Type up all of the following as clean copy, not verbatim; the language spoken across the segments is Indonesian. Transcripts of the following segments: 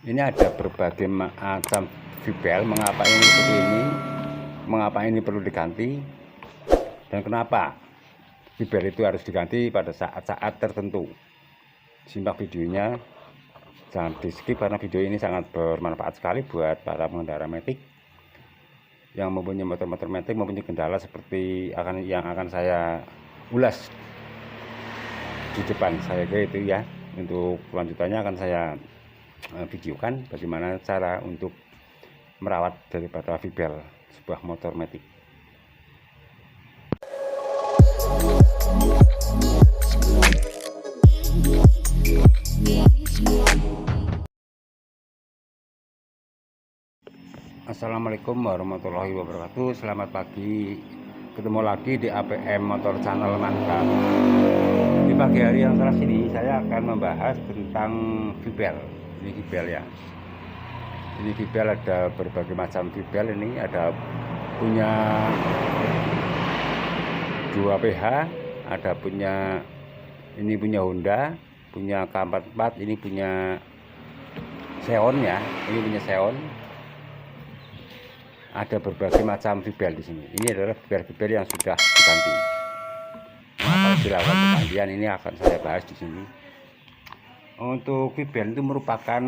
Ini ada berbagai macam VBL. Mengapa ini seperti ini? Mengapa ini perlu diganti? Dan kenapa VBL itu harus diganti pada saat-saat tertentu? Simak videonya, jangan di skip karena video ini sangat bermanfaat sekali buat para pengendara matic yang mempunyai motor-motor matic, mempunyai kendala seperti yang akan saya ulas di depan saya itu ya. Untuk kelanjutannya akan saya videokan bagaimana cara untuk merawat daripada VBL sebuah motor matic. Assalamualaikum warahmatullahi wabarakatuh. Selamat pagi, ketemu lagi di APM Motor Channel Mantap. Di pagi hari yang cerah ini saya akan membahas tentang VBL. Ini VBL ya. Ini VBL, ada berbagai macam VBL. Ini ada punya 2PH, ada punya ini punya Honda, punya K44, ini punya Seon ya. Ini punya Seon. Ada berbagai macam VBL di sini. Ini adalah VBL yang sudah diganti. Maka dilakukan penggantian ini akan saya bahas di sini. Untuk VBL itu merupakan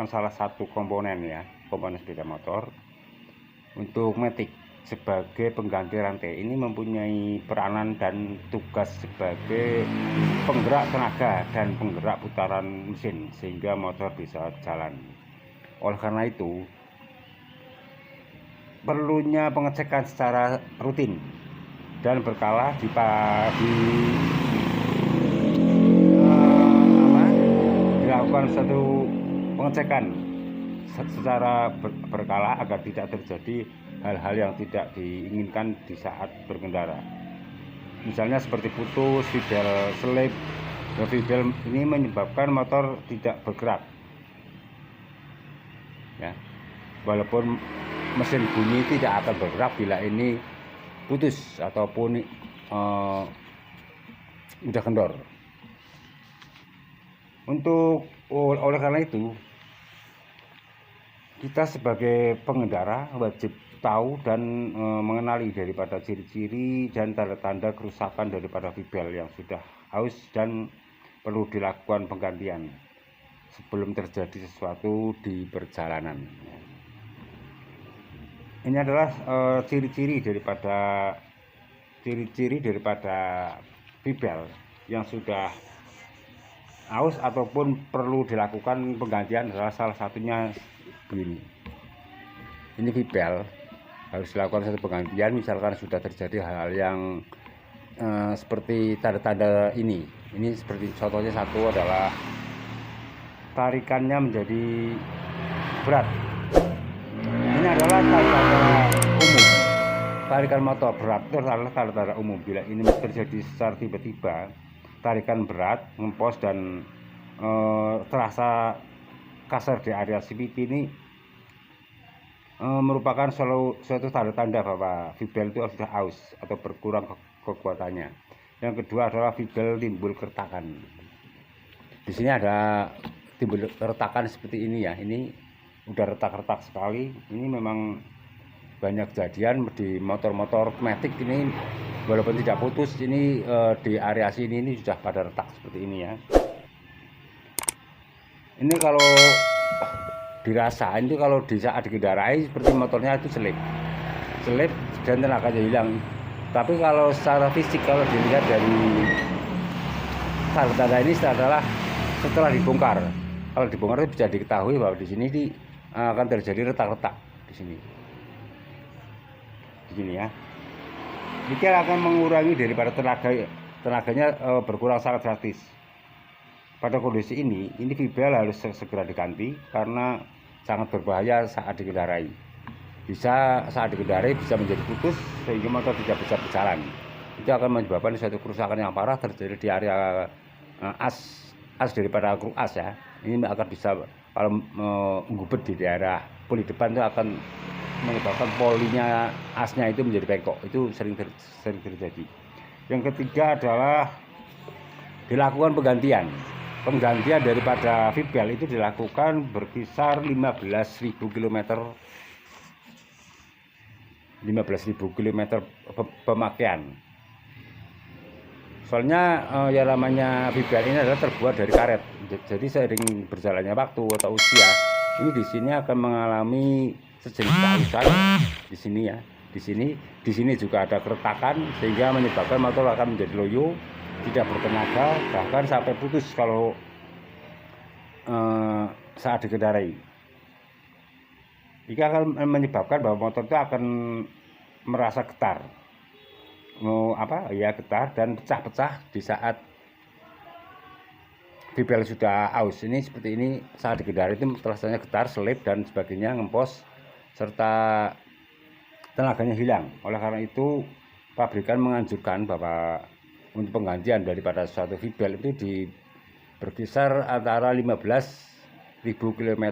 salah satu komponen ya, komponen sepeda motor untuk matic sebagai pengganti rantai. Ini mempunyai peranan dan tugas sebagai penggerak tenaga dan penggerak putaran mesin sehingga motor bisa jalan. Oleh karena itu perlunya pengecekan secara rutin dan berkala dilakukan satu pengecekan secara berkala agar tidak terjadi hal-hal yang tidak diinginkan di saat berkendara. Misalnya seperti putus, VBL selip. VBL ini menyebabkan motor tidak bergerak ya. Walaupun mesin bunyi tidak akan bergerak bila ini putus ataupun udah kendor. Oleh karena itu kita sebagai pengendara wajib tahu dan mengenali daripada ciri-ciri dan tanda-tanda kerusakan daripada VBL yang sudah aus dan perlu dilakukan penggantian sebelum terjadi sesuatu di perjalanan. Ini adalah ciri-ciri daripada VBL yang sudah aus ataupun perlu dilakukan penggantian. Adalah salah satunya begini. Ini VBL harus dilakukan satu penggantian misalkan sudah terjadi hal-hal yang seperti tanda-tanda ini. Ini seperti contohnya, satu adalah tarikannya menjadi berat. Ini adalah tanda-tanda umum. Tarikan motor berat itu adalah tanda-tanda umum. Bila ini terjadi secara tiba-tiba, tarikan berat, ngempos dan terasa kasar di area CVT, ini merupakan suatu tanda-tanda bahwa VBL itu sudah aus atau berkurang kekuatannya. Yang kedua adalah VBL timbul keretakan. Di sini ada timbul keretakan seperti ini ya. Ini udah retak-retak sekali. Ini memang banyak kejadian di motor-motor matic ini, walaupun tidak putus, ini di area sini ini sudah pada retak seperti ini ya. Ini kalau dirasain itu kalau di saat dikendarai seperti motornya itu selip dan tenaganya hilang. Tapi kalau secara fisik, kalau dilihat dari tanda-tanda ini adalah setelah dibongkar. Kalau dibongkar itu bisa diketahui bahwa di sini akan terjadi retak-retak di sini. Begini ya. Ini akan mengurangi daripada tenaganya berkurang sangat drastis. Pada kondisi ini VBL harus segera diganti karena sangat berbahaya saat dikendarai. Saat dikendarai bisa menjadi putus sehingga motor tidak bisa berjalan. Itu akan menyebabkan suatu kerusakan yang parah terjadi di area as daripada kru as ya. Ini akan bisa, kalau menggubet di daerah poli depan, itu akan menyebabkan polinya asnya itu menjadi bengkok. Itu sering terjadi. Yang ketiga adalah dilakukan penggantian. penggantian daripada VBL itu dilakukan berkisar 15.000 km pemakaian. Soalnya ya namanya VBL ini adalah terbuat dari karet. Jadi seiring berjalannya waktu atau usia, ini di sini akan mengalami sejenis keausan di sini ya. Di sini juga ada keretakan sehingga menyebabkan motor akan menjadi loyo, tidak bertenaga, bahkan sampai putus kalau saat dikendarai. Ini akan menyebabkan bahwa motor itu akan merasa getar, getar dan pecah-pecah di saat VBL sudah aus. Ini seperti ini saat dikendarai itu rasanya getar, selip dan sebagainya, ngempos serta tenaganya hilang. Oleh karena itu pabrikan menganjurkan bahwa untuk penggantian daripada suatu VBL itu berkisar antara 15.000 km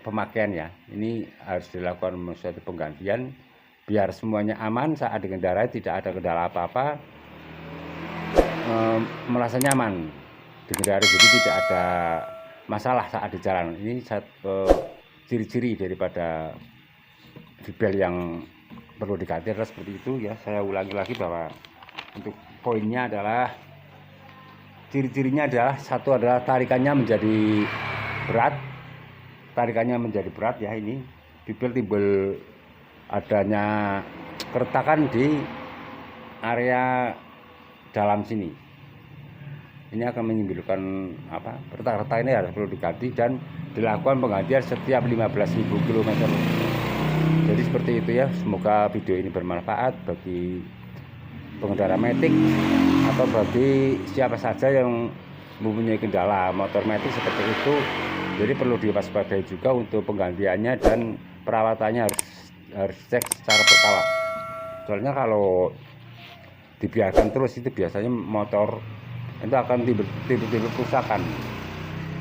pemakaian ya. Ini harus dilakukan suatu penggantian biar semuanya aman saat dikendarai, tidak ada kendala apa-apa, merasa nyaman dikendarai, jadi tidak ada masalah saat di jalan. Ini ciri-ciri daripada VBL yang perlu diganti adalah seperti itu ya. Saya ulangi lagi bahwa untuk poinnya adalah ciri-cirinya adalah satu adalah tarikannya menjadi berat ya. Ini VBL timbul adanya keretakan di area dalam sini. Ini akan menimbulkan retak-retak ini harus perlu diganti dan dilakukan penggantian setiap 15.000 km. Jadi seperti itu ya. Semoga video ini bermanfaat bagi pengendara matic atau bagi siapa saja yang mempunyai kendala motor matic seperti itu. Jadi perlu diwaspadai juga untuk penggantiannya dan perawatannya harus cek secara berkala. Soalnya kalau dibiarkan terus itu biasanya motor itu akan timbul kerusakan.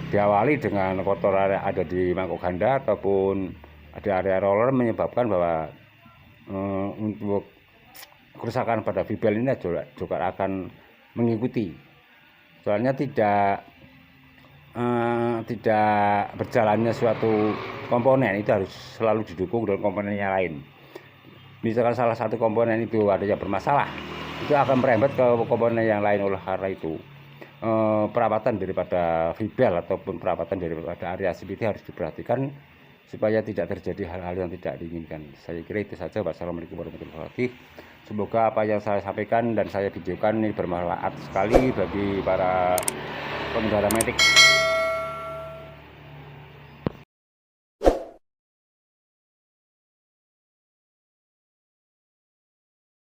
Diawali dengan kotoran ada di mangkok ganda ataupun ada area roller, menyebabkan bahwa untuk kerusakan pada VBL ini juga akan mengikuti. Soalnya tidak berjalannya suatu komponen itu harus selalu didukung dengan komponen yang lain. Misalkan salah satu komponen itu ada yang bermasalah, itu akan merembet ke komponen yang lain. Oleh karena itu perawatan daripada VBL ataupun perawatan daripada area CVT harus diperhatikan supaya tidak terjadi hal-hal yang tidak diinginkan. Saya kira itu saja. Wassalamualaikum warahmatullahi wabarakatuh. Semoga apa yang saya sampaikan dan saya videokan ini bermanfaat sekali bagi para pengendara matic.